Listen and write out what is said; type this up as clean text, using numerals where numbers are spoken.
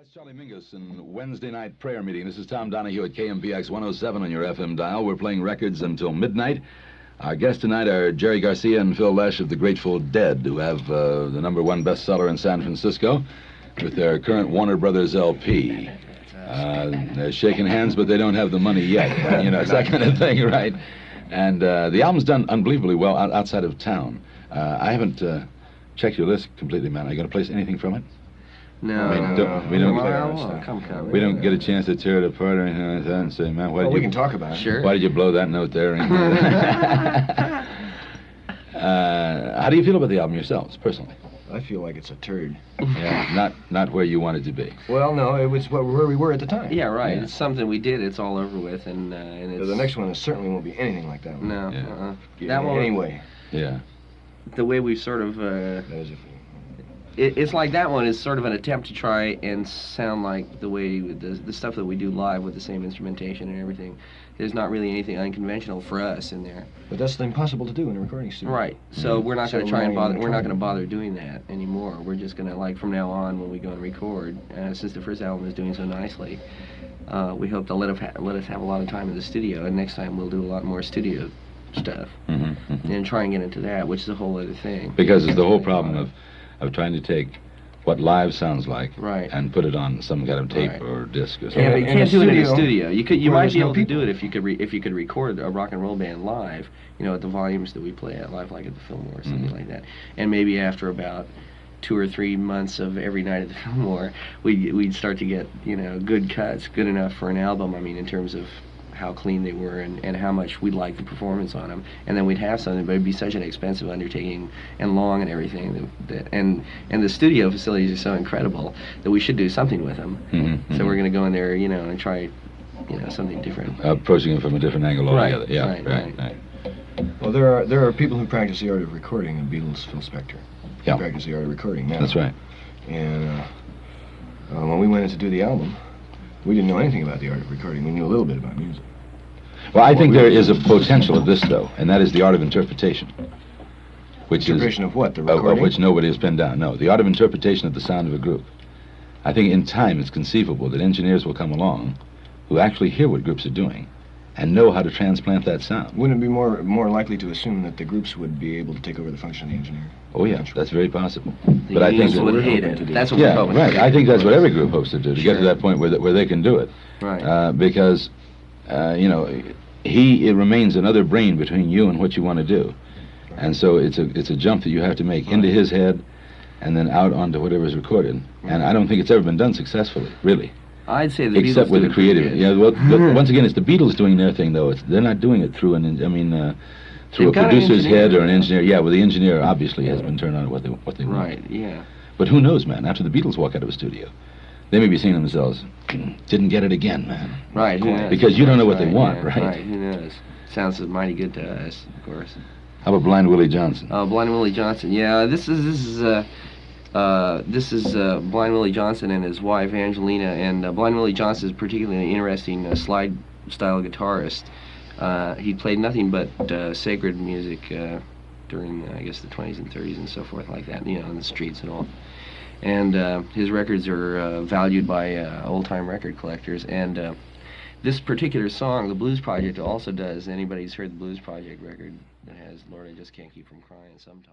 That's Charlie Mingus in Wednesday night prayer meeting. This is Tom Donahue at KMPX 107 on your FM dial. We're playing records until midnight. Our guests tonight are Jerry Garcia and Phil Lesh of the Grateful Dead, who have the #1 bestseller in San Francisco with their current Warner Brothers LP. They're shaking hands, but they don't have the money yet. You know, it's that kind of thing, right? And the album's done unbelievably well outside of town. I haven't checked your list completely, man. Are you going to play anything from it? No, I mean, we don't get a chance to tear it apart or anything like that and say, man, we can talk about it. Sure. Why did you blow that note there? How do you feel about the album yourselves, personally? I feel like it's a turd. Yeah, not where you wanted to be. Well, no, it was where we were at the time. Yeah, right. Yeah. It's something we did. It's all over with, and it's... The next one certainly won't be anything like that one. No. Yeah. That one. Anyway. Yeah. The way we've sort of... That is it's like that one is sort of an attempt to try and sound like the way the stuff that we do live with the same instrumentation and everything. There's not really anything unconventional for us in there. But that's impossible to do in a recording studio. Right. So we're not going to try and bother. We're not going to bother. bother doing that anymore. We're just going to, like, from now on when we go and record, since the first album is doing so nicely, we hope to let us have a lot of time in the studio, and next time we'll do a lot more studio stuff and try and get into that, which is a whole other thing. Because it's the whole problem of trying to take what live sounds like and put it on some kind of tape or disc or something. Yeah, but you can't do it in a studio. You might be able to people. do it if you could record a rock and roll band live, you know, at the volumes that we play at live, like at the Fillmore or something like that. And maybe after about 2 or 3 months of every night at the Fillmore, we'd start to get, you know, good cuts, good enough for an album. I mean, in terms of how clean they were and how much we liked the performance on them, and then we'd have something, but it'd be such an expensive undertaking and long and everything, and the studio facilities are so incredible that we should do something with them. So we're going to go in there, you know, and try, you know, something different. Approaching it from a different angle altogether. Yeah, right. Well, there are people who practice the art of recording, and Beatles, Phil Spector. Yeah. He practice the art of recording now. That's right. And when we went in to do the album, we didn't know anything about the art of recording. We knew a little bit about music. Well, I think there is a potential of this, though, and that is the art of interpretation. Which interpretation of what? The of recording? which nobody has pinned down. No, the art of interpretation of the sound of a group. I think in time it's conceivable that engineers will come along who actually hear what groups are doing and know how to transplant that sound. Wouldn't it be more likely to assume that the groups would be able to take over the function of the engineer? Oh yeah, that's very possible. But I think would hate it. That's what we're hoping. Right. I think that's what every group hopes to do, to get to that point where they can do it. Right. Because you know, it remains another brain between you and what you want to do, and so it's a jump that you have to make into his head, and then out onto whatever's recorded. And I don't think it's ever been done successfully, really. I'd say the except Beatles with the creative. Yeah. Well, once again, it's the Beatles doing their thing, though. They're not doing it through through a producer's head or an engineer. Yeah, well, the engineer obviously has been turned on to what they want. Right. Yeah. But who knows, man? After the Beatles walk out of a studio, they may be saying to themselves, "Didn't get it again, man." Right. Because you don't know what they want, right? Right. Who knows? Sounds mighty good to us, of course. How about Blind Willie Johnson? Blind Willie Johnson. Yeah, this is Blind Willie Johnson and his wife Angelina, and Blind Willie Johnson is a particularly interesting slide-style guitarist. He played nothing but sacred music during, I guess, the 20s and 30s and so forth like that, you know, on the streets and all. And his records are valued by old-time record collectors. And this particular song, the Blues Project, also does. Anybody who's heard the Blues Project record that has "Lord, I Just Can't Keep From Crying" sometime.